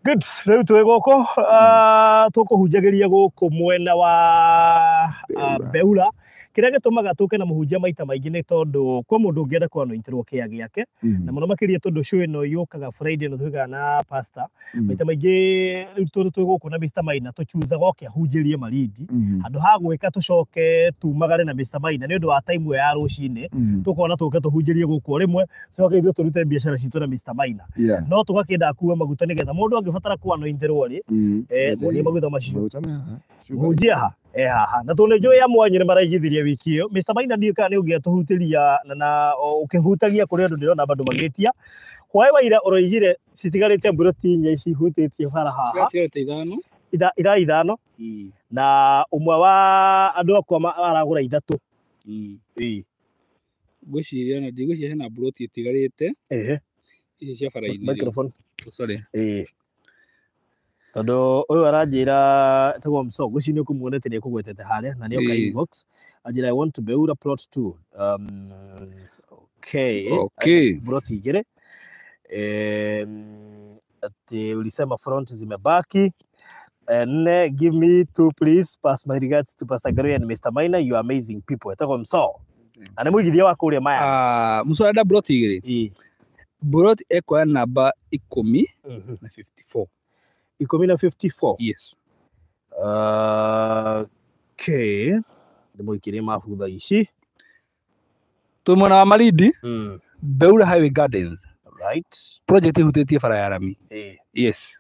Good. Rĩu twĩ gũkũ tũkũhunjagĩria gũkũ mwena wa Beulah. Kĩrĩa gĩtũmaga tũke na mũhunjia maita maingĩ nĩ tondũ kwa mũndũ ũngĩenda kũanointĩrwo kĩa gĩake na mũno makĩria tondũ show ĩno yũkaga Friday no twĩkaga na pastor maita maingĩ rĩu twĩ gũkũ na Mr. Maina tũchuzaga oke ahunjĩrie maridi handũ ha gwĩka tũcoke tumagare na Mr. Maina nĩ ũndũ wa time ya rũcinĩ tũkona tũke tũhunjĩrie gũkũ rĩmwe tũcoke ithuĩ tũrute biacara citũ na Mr. Maina no tũgakĩenda akuue maguta nĩgetha mũndũ angĩbatara kũanointĩrwo rĩ mũnie maguta macio mũhunjia haha na tũnĩnjũĩ ya mwanyu nĩ maraigithirie wiki ĩyo Mr. Maina ndiĩ kana nĩ ũngĩatũhutĩria na ũkĩhutagia kũrĩ andũ ndĩrona bado magĩtia hwaĩ wa ira ũroigire citigarĩte mburoti inya ici ihutĩtie bara haha ira ithano na ũmwe wa andũ akwa aragũra ithatũ ngwĩciria na ndigwĩciria hena mburoti ĩtigarĩte ici cia bara-inĩ microphone sorry tondũ ũyũ aranjĩra tagwo mso ngwĩciria nĩ ũkũmuonete nĩ ekũgwetete harĩa na nĩ oka inbox anjĩra I want to Beulah plot 2 okay mburoti igĩrĩ ati ulisema front zimebaki and give me 2 please pass my regards to Pastor Gary and Mr. Maina, you are amazing people tagwo mso na nĩ mũigithia wa kũrĩa maya mso arenda mburoti igĩrĩ mburoti ekoya namba 10 na 54 10 na 54 yes okay ndĩmũikĩrie mabutha ici twĩ mwena wa Malindi Beulah Highway Gardens right project ihutĩtie bara ya rami yes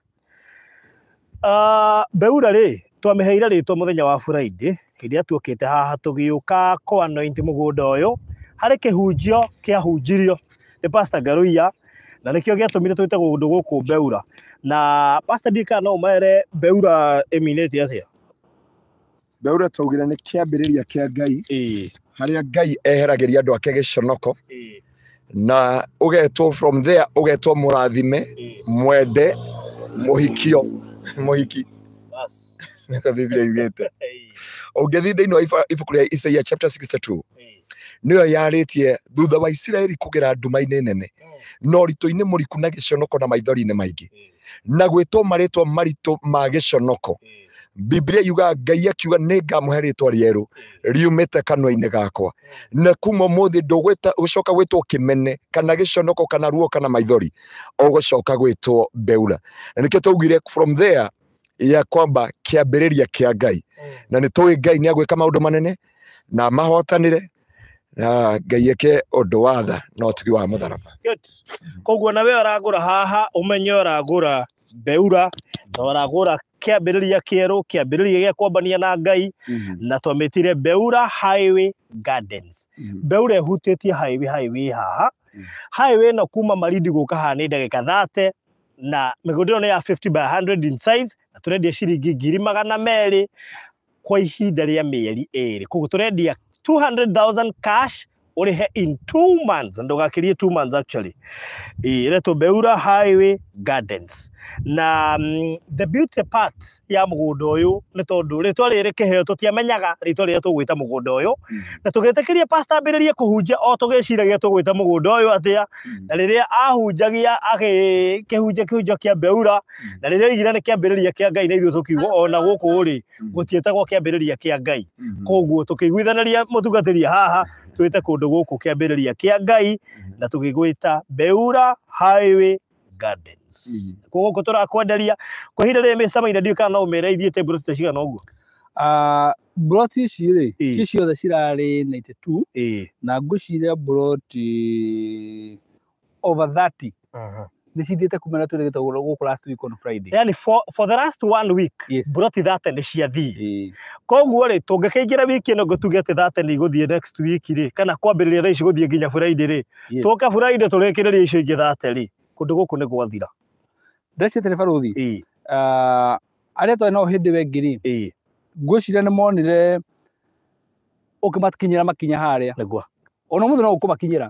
Beulah rĩ twamĩheire rĩtwa mũthenya wa Friday hĩndĩ tuokĩte haha tũgĩũka kũanoint mũgũnda ũyũ harĩ kĩhunjio kĩahunjirio nĩ Pastor Garuia na nĩkĩo gĩatũmire twĩte kũndũ gũkũ Beulah na Pastor Dika no mere Beulah eminete atĩa Beulah twaugire nĩ kĩambĩrĩria kĩa Ngai harĩa Ngai eheragĩria andũ ake gĩconoko na ũgetwo from there ũgetwo mũrathime mwende mũhiki bas nĩka Biblia yugĩte ũngĩthiĩ thĩinĩ wa ibuku rĩa Isaiah chapter 62 nĩyo yarĩtie thutha wa Isiraeli kũgera nduma-inĩ nene no ritũ-inĩ mũriku na gĩconoko na maithori-inĩ maingĩ na gwĩtwo marĩtwa maritũ ma gĩconoko Biblia yuga Ngai akiuga nĩ ngamũhe rĩtwa rĩerũ riumĩte kanua-inĩ gakwa na kuma ũmũthĩ ndũgũcoka gwĩtwo kĩmene kana gĩconoko kana ruo kana maithori ũgũcoka gwĩtwo Beulah na nĩkĩo twaugire from there ya kwamba kĩambĩrĩria kĩa Ngai na nĩ tũĩ Ngai nĩ agwĩka maũndũ manene na mahotanĩre na Ngai eke ũndũ wa tha no ũtugi wa mũtharaba koguo nawe ũragũra haha ũmenye ũragũra Beulah na ũragũra kĩambĩrĩria kĩerũ kĩambĩrĩria gĩa kwambania na Ngai na twamĩtire Beulah Highway Gardens Beulah ehutĩtie highway haha highway no kuma Malindi gũka haha nĩ ndagĩka 30 na mĩgũnda ĩno nĩ ya 50 by 100 in size na tũrendia ciringi 200,000 kwa ihinda rĩa mĩeri 2 koguo tũrendia 200,000 cash ũrĩhe in 2 months ndũgakĩrie 2 months actually iretwo Beulah Highway Gardens na the beauty part ya mũgũnda ũyũ nĩ tondũ rĩtwa rĩrĩ kĩheo tũtiamenyaga rĩtwa rĩrĩa tũgwĩta mũgũnda ũyũ na tũgĩtĩkĩria pastor ambĩrĩrie kũhunjia o tũgĩciragia tũgwĩta mũgũnda ũyũ atĩa na rĩrĩa ahunjagia kĩhunjio kĩa Beulah na rĩrĩa oigire nĩ kĩambĩrĩria kĩa Ngai na ithuĩ tũkiuga ona gũkũ rĩ gũtiĩtagwo kĩambĩrĩria kĩa Ngai koguo tũkĩiguithanĩria mũtungatĩri haha twĩte kũndũ gũkũ kĩambĩrĩria kĩa Ngai na tũgĩgwĩta Beulah Highway Gardens koguo tũrakwenderia kwa ihinda rĩrĩ Mr. Maina ndiĩ kana no ũmere ithiĩte mburoti cigana ũguo mburoti ici rĩ ci ciothe cirarĩ 92 na ngwĩciria mburoti over 30 nĩ cithiĩte kumana tũrĩgĩte gũkũ last week on Friday yani for the last 1 week mburoti 30 nĩ ciathiĩ koguo rĩ tũngĩkĩingĩra wiki ĩno ngũtuge atĩ 30 nĩ igũthiĩ next week rĩ kana kwambĩrĩria thaa ici gũthiĩ nginya Friday rĩ tũka Friday tũrĩkĩrĩria icio ingĩ 30 rĩ kũndũ gũkũ nĩ gwathira ndeci telefoni ũthi arĩa twarĩ nao hĩndĩ we ngiri ngwĩciria nĩ monire ũkĩmakinyĩra makinya harĩa nĩguo ona mũthenya no ũkũmakinyĩra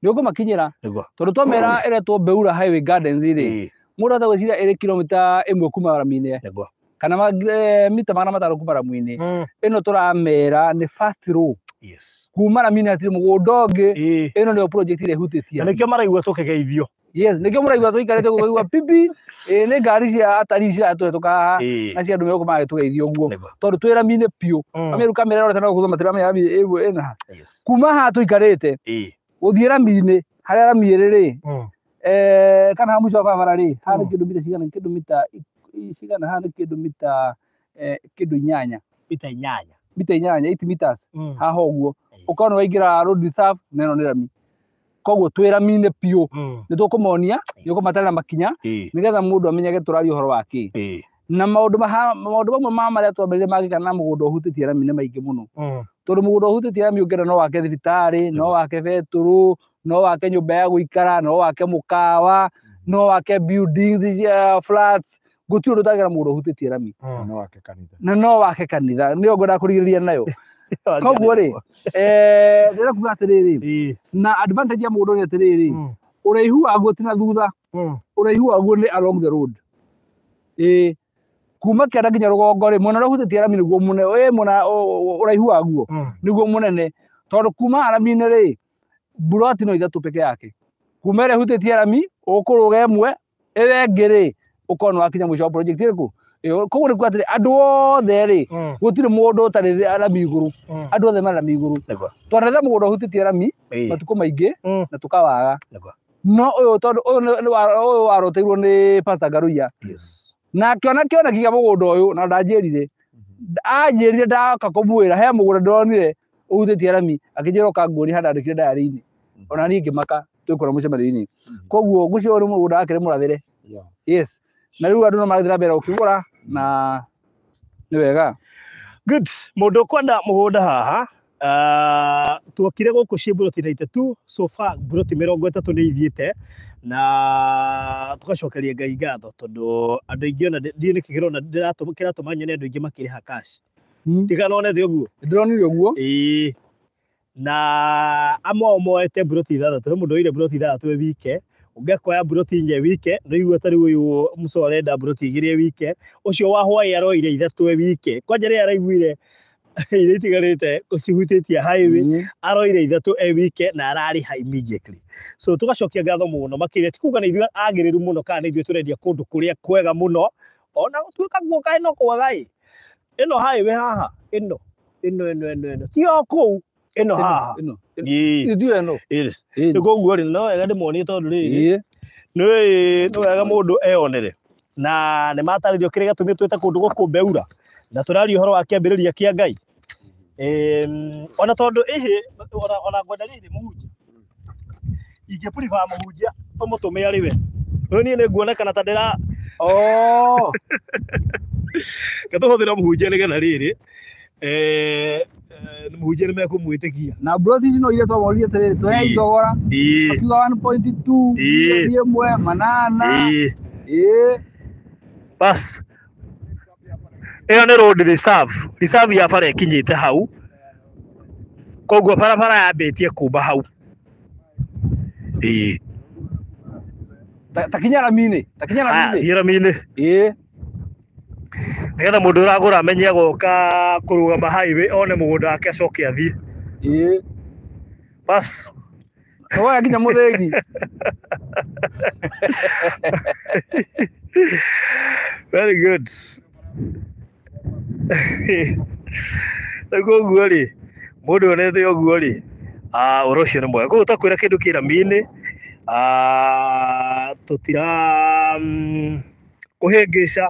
nĩ ũkũmakinyĩra tondũ twamera ĩretwo Beulah Highway Gardens rĩ mũndũ atagwĩciria ĩrĩ kilomita 1 kuma rami-inĩ kana mita 500 kuma rami-inĩ ĩno tũramera nĩ first row kuma rami-inĩ hatirĩ mũgũnda ũngĩ ĩno nĩyo project ĩrĩa ĩhutĩtie na nĩkĩo maraigua tũkĩgeithio Yes, nĩkĩo mũraigua tũikarĩte gũkũigua pipi nĩ ngari cia atari ciratũhetũka haha na cia andũ megũka magĩtũgeithia ũguo tondũ twĩ rami-inĩ biũ amĩru kamera ĩrorete no gũthoma rami ĩno ha kuma haha tũikarĩte gũthiĩ rami-inĩ harĩa rami ĩrĩ kana ha mũico wa barabara rĩ haha nĩ kĩndũ mita cigana kĩndũ mita cigana haha nĩ kĩndũ mita kĩndũ 8 mita 8 8 meters haha ũguo ũkona waingĩra road reserve na ĩno nĩ rami koguo twĩ rami-inĩ biũ nĩ tũkũmonia nĩ ũkũmatarĩra makinya nĩgetha mũndũ amenyage tũraria ũhoro wa kĩ na maũndũ mamwe ma marĩa twambĩrĩire magĩkana na mũgũnda ũhutĩtie rami nĩ maingĩ mũno tondũ mũgũnda ũhutĩtie rami ũngĩenda no wake thibitarĩ no wake betũrũ no wake nyũmba ya gũikara no wake mũkawa no wake buildings cia flats gũtirĩ ũndũ ũtagĩra mũgũnda ũhutĩtie rami na no wake kanitha nĩyo ngwendaga kũrigĩrĩria nayo koguo rĩ ndĩrenda kuga atĩrĩrĩ na advantage ya mũgũnda nĩ atĩrĩrĩ ũraihu waguo ti na thutha ũraihu waguo nĩ along the road kuma kĩanda nginya rũgongo rĩ mwena ũrĩa ũhutĩtie rami nĩguo mwena ũraihu waguo nĩguo mũnene tondũ kuma rami-inĩ rĩ buroti no ithatũ peke yake kuma ĩrĩa ĩhutĩtie rami ũkũrũga ĩmwe ĩyo ĩngĩ rĩ ũkona wakinya mũico wa project ĩrĩkũ koguo nĩ kuga atĩrĩ andũ othe rĩ gũtirĩ mũndũ ũtarĩ rami igũrũ andũ othe marĩ rami igũrũ twanetha mũgũnda ũhutĩtie rami matukũ maingĩ na tũkawaga no ũyũ tondũ ũyũ waroteirwo nĩ Pastor Ngaruiya na akĩona kĩoneki gĩa mũgũnda ũyũ na ndanjĩrire anjĩrire ndaka kũmwĩra he mũgũnda ndonire ũhutĩtie rami akĩnjĩra ũkanguonia handũ andĩkire diary-inĩ ona niĩ ngĩmaka twĩkora mũcemanio-inĩ koguo ngũcio nĩ mũgũnda wake nĩ mũrathĩre yes na rĩu andũ no marathĩra mbere ũkĩgũra na nĩ wega good mũndũ ũkwenda mũgũnda haha tuokire gũkũ ciĩ buroti 92 so far buroti 30 nĩ ithiĩte na tugacokeria Ngai ngatho tondũ andũ aingĩ ona ndiĩ nĩ kĩgĩrona kĩratũma nyone andũ aingĩ makĩrĩha cash tiganone thĩ ũguo ndĩronire ũguo na amwe moete buroti 6 mũndũ oire buroti 3 wike ũngĩkoya buroti 4 wike no igua tarĩ ũyũ mũco arenda buroti 2 wike ũcio wa hwaĩ aroire 3 wike kwanja rĩ araiguire iria itigarĩte cihutĩtie highway aroire 3 wike na ararĩha immediately so tugacokia ngatho mũno makĩria ti kuga nĩ ithuĩ agĩrĩru mũno kana nĩ ithuĩ tũrendia kũndũ kũrĩa kwega mũno ona gũtuĩka guoka ĩno kwaga ĩno highway haha ĩno ti o kũu ĩno haha nĩ koguo rĩ no wega ndĩmonie tondũ rĩrĩ nĩ wega mũndũ eyonere na nĩ matarĩrio kĩrĩa gĩatũmire twĩte kũndũ gũkũ Beulah na tũraria ũhoro wa kĩambĩrĩria kĩa Ngai ona tondũ ona ngwenda rĩrĩ mũhunjia ingĩ-prefer mũhunjia tũmũtũme arĩ we no niĩ nĩ nguonekana ta ndĩra gatũhũthĩra mũhunjia nĩgetha rĩrĩ mũhunjia nĩ mekũmwĩtĩkia na buroti ici no iria twamorire atĩrĩrĩ tũhe ithogora akiuga 1.2 8 bas ĩyo nĩ road reserve ya bara ĩkinyĩte hau koguo barabara yambĩtie kumba hau takinya rami-inĩ rami-inĩ nĩgetha mũndũ ũragũra amenye agoka kũrũgama highway one mũgũnda wake acoke athiĩ bas oya nginya mũthĩgi very good na koguo rĩ mũndũ onete ũguo rĩ ũhoro ũcio nĩ mwega koguo takwĩra kĩndũ kĩ rami-inĩ tũtira kũhĩngĩca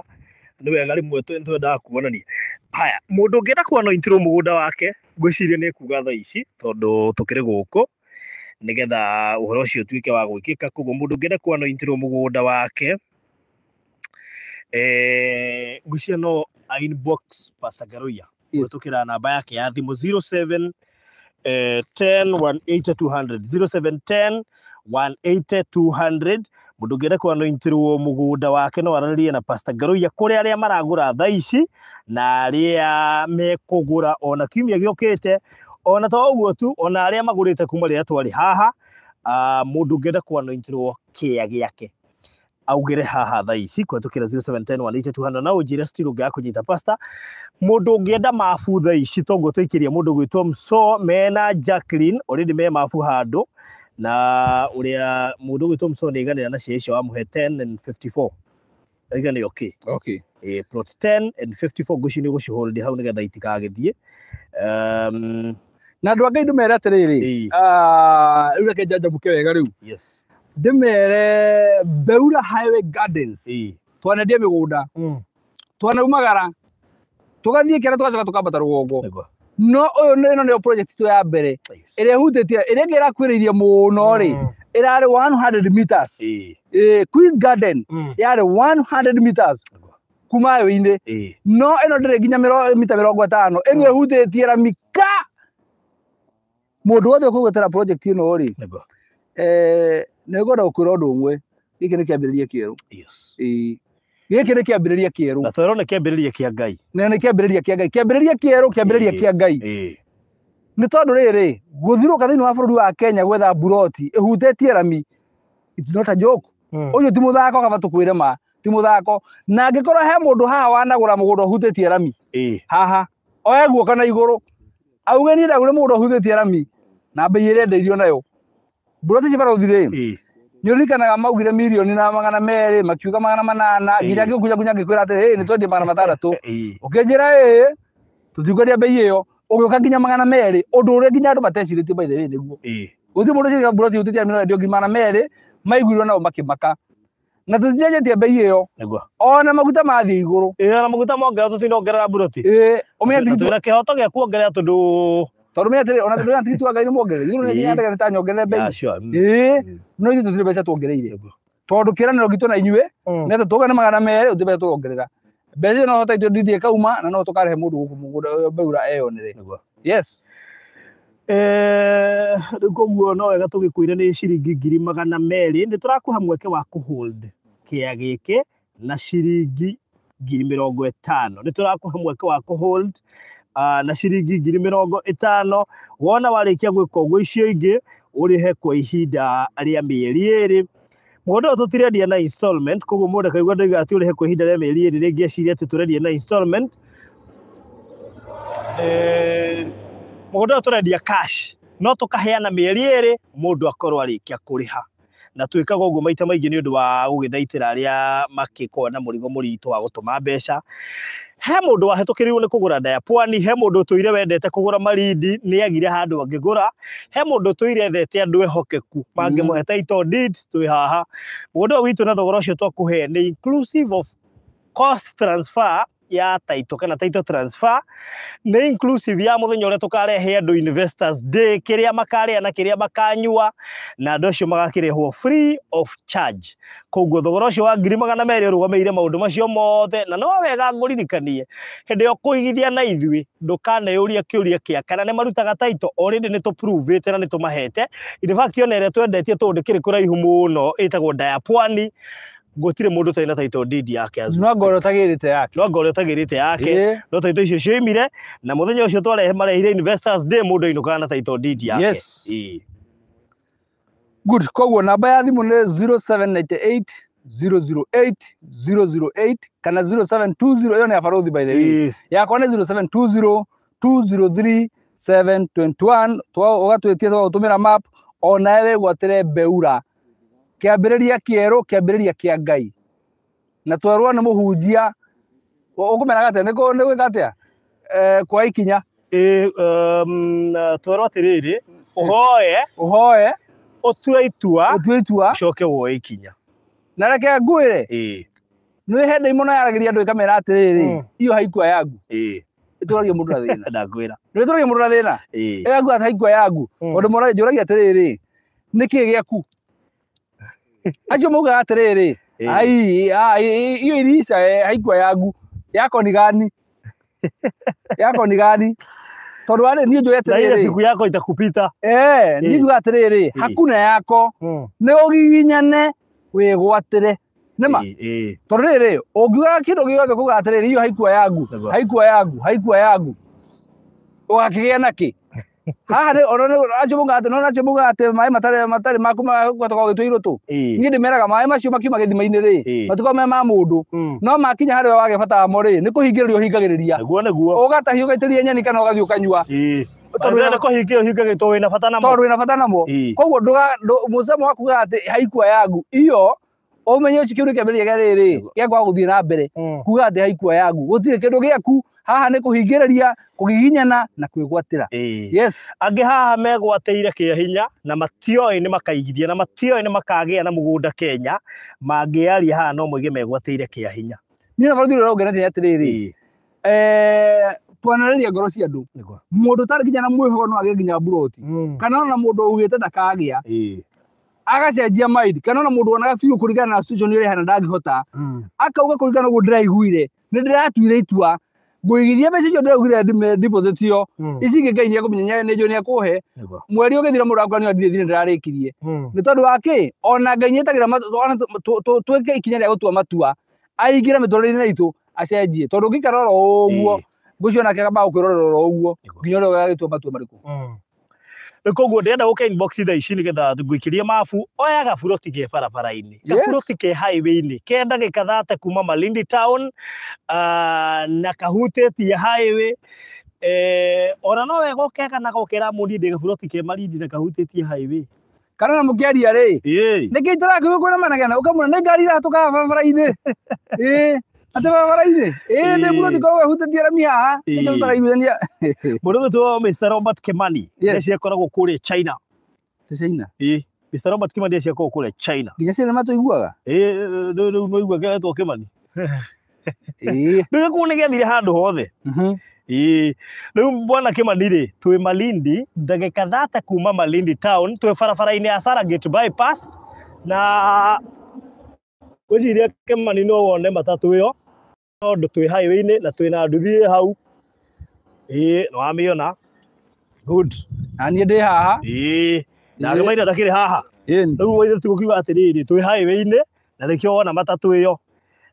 nĩ wega rĩmwe twendaga kuonania haya mũndũ ũngĩenda kuanointirwo mũgũnda wake ngwĩciria nĩ kuga thaa ici tondũ tũkĩrĩ gũkũ nĩgetha ũhoro ũcio ũtuĩke wa gwĩkĩka koguo mũndũ ũngĩenda kuanointirwo mũgũnda wake ngwĩciria no inbox Pastor Ngaruiya gũtũkĩra namba yake ya thimũ 0710 180 200 0710 180 200 mũndũ ũngĩenda kuanointirwo mũgũnda wake no aranĩrie na Pastor Ngaruiya kũrĩ arĩa maragũra thaa ici na arĩa mekũgũra ona kiumia gĩũkĩte ona to ũguo tu ona arĩa magũrĩte kuma rĩrĩa twarĩ haha mũndũ ũngĩenda kuanointirwo kĩya gĩake augĩre haha thaa ici kũhetũkĩra 0710 180 200 na ũnjĩre still ũngĩaga kũnyita Pastor mũndũ ũngĩenda mabu thaa ici toguo tũikĩria mũndũ gwĩtwo Mso mena Jacqueline already me mabu handũ na uria mundu gwitå Msoni iganira na cio wa muhe 10 and 54 igane okay plot 10 and 54 guci ni guci hold hau nigetha itikagithie na andu angai ndumere atiriri riu reke njanjamuke wega riu ndimere Beulah Highway Gardens twanendia migunda twanaumagara tugathie kera tugacoka tukambata rugongo no uyu ino niyo project tu ya mbere iria hutitie iria ngirakwiririe muno ri irari 100 meters Queen's Garden yari 100 meters kuma yo-ine no ino ndire nginya mita 50 ino hutitie ramika mundu wothe kugwetera project ino ri negora ukwira undu umwe giki ni kiambiriria kieru giki ni kiambiriria kieru na twero ni kiambiriria kia Ngai na ni kiambiriria kia Ngai kiambiriria kieru kiambiriria kia Ngai ni tondu riri guthiruka thiini wa bururi wa Kenya gwetha buroti ihutĩtie rami it's not a joke uyu ti muthako kaba tukwire ma ti muthako na angikorwo he mundu haha wanagura mugunda uhutĩtie rami haha oya guoka na iguru auge ni ndagure mundu uhutĩtie rami na bei iria ndeithio nayo buroti cibara uthire ni urikanaga maugire milioni na 200 makiuga 800 nginya ngikunya ngikwira ati ni twendi 600 ukinjira tutigweria bei iyo ugiuka nginya 200 undu uria nginya andu mateciritie by the way niguo uthi mundu ciga buroti utitia milioni ndio 200 maiguirwo nao makimaka na tuticenjetie bei iyo ona maguta mathie iguru na maguta mongerera tutinongerera buroti umenya twina kihoto gia kuongerera tondu mimi atire ona tondå ati twaga ni muongerere iguru ni nyandaga ta nyongerere bei no ithu tutire beca tuongereire tondu kiraniro gitu na inyue ne tuga ni 200 utire tuongerera beca no hota itu ndithie kauma na no tukarehe mundu guku mugunda Beulah eyonere yes koguo no wega tugikuire ni ciringi 200,000 ni turakuha mweke wa kuhold kia giki na ciringi 50,000 ni turakuha mweke wa kuhold na ciringi 50,000 wona warikia gwika uguo icio ingi urihe kwa ihinda ria mieri iri mugunda tutirendia na installment koguo mundu kaigua ndoiga ati urihe kwa ihinda ria mieri iri ringi aciria ati turendia na installment mugunda turendia cash no tukaheana mieri iri mundu akorwo arikia kuriha na twikaga uguo maita maingi ni undu wa gugithaitira aria makikona na murigo muritu wa gutuma mbeca he mundu wahetukirirwo ni kugura Diapwani he mundu tuire wendete kugura Marindi ni agire handu angigura he mundu tuire ethete andu ehokeku mangimuhe title deed twi haha mundu witu na thogora ucio twakuhe ni inclusive of cost transfer ya title kana title transfer ni inclusive ya muthenya uria tukarehe andu investors day kiria makaria na kiria makanyua na andu acio magakirehwo free of charge koguo thogora ucio wa 200,000 urugameire maundu macio mothe na no wega nguririkanie hindi yo kuigithia na ithui ndukaneyuria kiuria kia kana ni marutaga title already ni to prove it na ni tumahete in fact yonere twendetie tondu kiri kuraihu muno itagwo Diapwani gutire mundu taina title deed yake azu no ngoro tagirite yake no title icio cioimire na muthenya ucio twarehe marehire investors day mundu inukana na title deed yake yes good koguo namba ya thimu ni 0798 008 008 kana 0720 iyo ni ya Farothi by the way yakwa ni 0720 203 721 ugatwetia tugatumira map ona wewe gwatire Beulah kiambiriria kieru kiambiriria kia Ngai na twerwa ni muhunjia ukumena gate ni gwikatia kwa ikinya twerwa atiriri uhoe utue itua coke woe ikinya na reke ngwire ni hende imono yaragiria andu ikamera atiriri iyo haikwa yangu ituragia mundu na thina ndangwira ni ituragia mundu na thina yangu haikwa yangu undu mora njuragia atiriri niki giaku acio muga atiriri iyo irisha haikwa yangu yako ni gani tondu wale ni njuge atiriri na ile siku yako itakupita ni njuge atiriri hakuna yako ni ugiginyane wigwatire nima tondu riri ungiuga kindu giothe kuga atiriri iyo haikwa yangu ugakigia naki haha ni ona acio muga ati mai matari makuma gwatoka gitwiro tu ni ndimeraga mai macio makiuma githima-ini ri matuko me ma mundu no makinya hari wage bata mo ri ni kuhingiririo hingagiriria niguo ugatahio gaitiria nyeni kana ugathio kanyua tondu ko hingio hingagitwo wina bata namo tondu wina bata namo koguo musemo wakuga ati haikua yangu iyo omenye ucio kiuri kiambiriria gia riri gia kwa guthie na mbere kuga ati haikua yangu gutire kindu giaku haha ni kuhingiriria kugiginyana na kwigwatira yes angi haha megwateire kia hinya na matioi ni makaigithia na matioi ni makagia na mugunda Kenya mangiaria haha no muige megwateire kia hinya ni na baruthi rongerete atiriri twanariria ngoro cia andu mundu tari kinya na mwihogo no age nginya buroti kana na mundu ugite ndakagia agacenjia mind kana na mundu onaga biu kurigana na situation ile hana ndangihota akauga kurigana uguo ndiraiguire ni ndiratuire itua nguigithia mbeca icio ndiraugire deposit yo ici ngai ni akumenya ni jo ni akuhe mweri ugithira mundu akwa ni athire ndirarikirie ni tondu waki ona ngai ni etagira tweke ikinya ria gutua matua aingira mitorire-ini itu acenjie tondu ngikara ro uguo ngucio nake akamba gukwirorera ro uguo nginya ro gagitua matua mariku koguo ndenda guka inbox thaa ici nigetha nguikirie mabu oyaga buroti ke barabara-ini buroti ke highway-ini ke ndagika 30 kuma Malindi town na kahutĩtie highway ona no wega ukegana gukira mundi ndege buroti ke Malindi na kahutĩtie highway kana na mukiaria ri niki itarakiuga kwina managana ukamuna ni ngari iratuka barabara-ini ate barabara-ini ni buroti korwo hutĩtie rami haha niki utaraiguithania mundu witwo Mr. Robert Kimani ndecia koragwo kuria China Mr. Robert Kimani ndecia koragwo kuria China nginya cina matuiguaga no igua geretwo Kimani ndege kuone gethire handu hothe riu bwana Kimani ri twi Malindi ndagika 30 kuma Malindi town twi barabara-ini ya Saragate bypass na gwiciria Kimani no wone matatu iyo tondu twi highway-ini na twi na nduthi hau no amiona good ani ndi haha na ngamaida ndakiri haha riu waithe tugukiuga atiriri twi highway-ini na nikio wona matatu iyo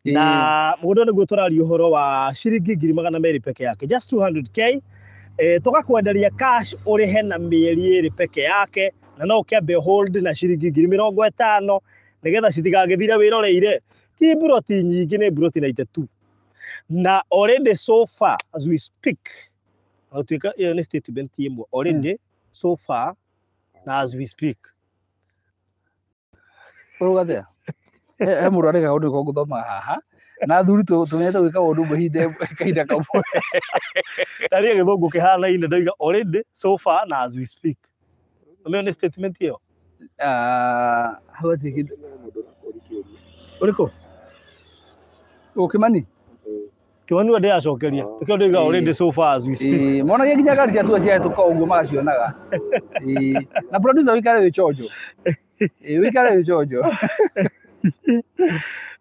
na mundu niguo turaria uhoro wa ciringi 200,000 peke yake just 200k tugakwenderia cash urihe na mieri iri peke yake na no kiambe hold na ciringi 50,000 nigetha citigagithira wiroreire ti buroti nyingi ni buroti 92 na already so far as we speak tuika iyo ni statement imwe already so far na as we speak urugathia mundu arega undu ko guthoma haha na thuri tumenyete gwika undu mahinde kahinda kamwe tari githungu kihana ine ndoiga already so far na as we speak no ni statement iyo hawati kido uriko Kimani Kimani wende acokeria nikio ndoiga already so far as we speak mona ginya gari cia tu cia tuka uguo magacionaga na producer wikare wi chojo wikare wi chojo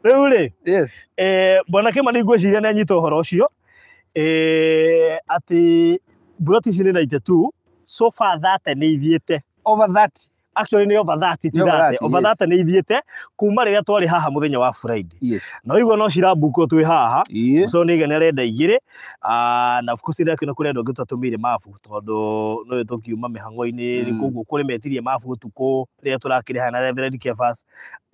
riu ri yes bwana Kimani ngwiciria ni anyita uhoro ucio ati buroti ici ni 92 so far 30 ni ithiete over 30 actually ni over 30 ti 30 over 30 ni ithiete kuma riria twari haha muthenya wa Friday no igwa no cirambuko twi haha so ni igana renda igire na of course ndio kina kurenda ngitatumire mafu tondu no tukiuma mihango-ini rikuguo kuri metirie mafu utuko riria turakire hana Reverend Kefas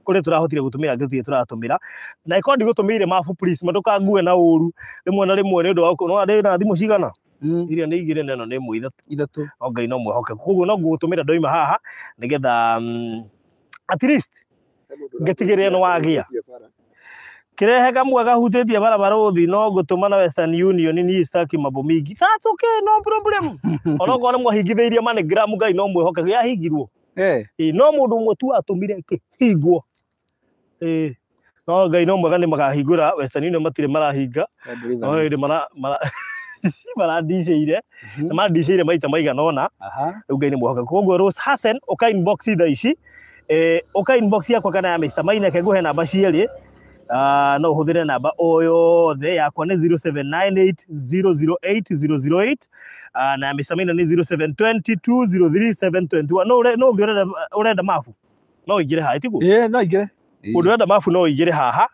kuri turahotire gutumira ngithie turatumira na ikondi gutumire mafu please mandukangue na uru rimwe na rimwe ni ndu wa no ari na thimu cigana iria ni igire neno ni mu ithatu ngai no mwehoke koguo no ngutumira ndoima haha nigetha at least ngetigire no wagia kirehe kamwe gahutĩtie barabara uthi no ngutuma na Western Union ni staki mambo mingi that's okay no problem ona ngone mwahingithĩirie manigram ngai no mwehoke ya hingirwo no mundu umwe tu atumire kihingwo no ngai no mwega ni makahingura Western Union matire marahinga no iri mara diceire na mara diceire maita maigana ona riu ngai ni mwehoke koguo Rose Hassan uka inbox thaa ici uka inbox yakwa kana ya Mr. Maineke nguhe namba cieri no uhuthire namba o yothe yakwa ni 0798008008 na Mr. Maina ni 0722030721 no urenda mafu no igire haha itigu no igire urenda mafu no igire haha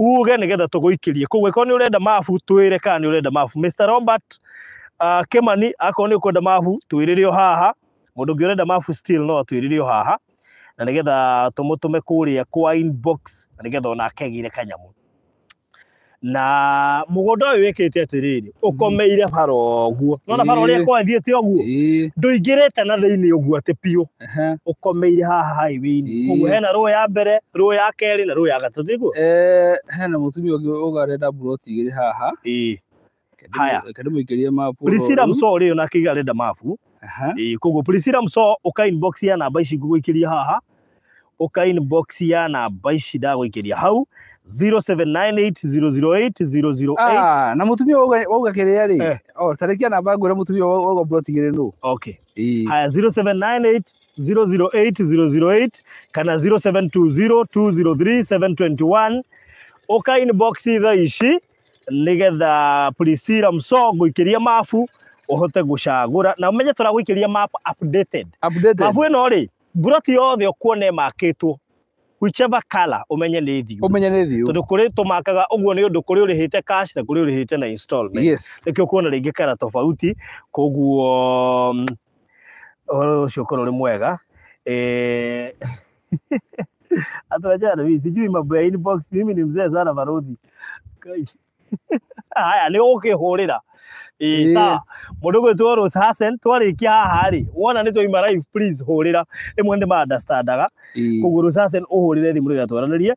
uge nigetha tuguikirie koguo ko ni urenda mafu twire kana ni urenda mafu Mr. Robert Kimani akoni ukwenda mafu twiririo haha mundu ngirenda mafu still no twiririo haha na nigetha tumutume kuria kwa inbox na nigetha ona akegire kanyamu na mugunda uyu wikite atiriri ukomeire haroguo nona baro ria kwathiete oguo nduingirite na thiini uguo ati piu ukomeire haha highway uguo hena roho ya mbere roho ya keri na roho ya gatatu iguo hena mutumia ungi ugarenda buroti igiri haha haya kadi muikirie mapu Priscilla Mso rio na kiga renda mapu koguo Priscilla Mso uka inbox ya namba ici nguguikiria haha uka inbox ya namba ici ndaguikiria hau 0798008008 na mutumia wauga kiria ri tarekia namba ngwira mutumia wauga buroti igiri no okay haya 0798008008 kana 0720203721 uka inbox tha ici nigetha Priscilla Mso nguikiria mapu uhote gucagura na umenye turaguikiria map updated mapu ino ri buroti yothe ukuone makitwo whichever color umenye ni thiu tondu kuri tumakaga uguo ni undu kuri urihite cash na kuri urihite na installment nikio kuona ringi kara tofauti koguo ucio koro ri mwega atwajana mimi sijui mambo ya inbox mimi ni mzee sana Barodhi haya ni ukihurira sawa mundu gwitwo Rose Hassan twarikia haha ri wona ni twaima live please hurira imwe ndi ma understandaga koguo Rose Hassan uhurire thimu rigatwaranirie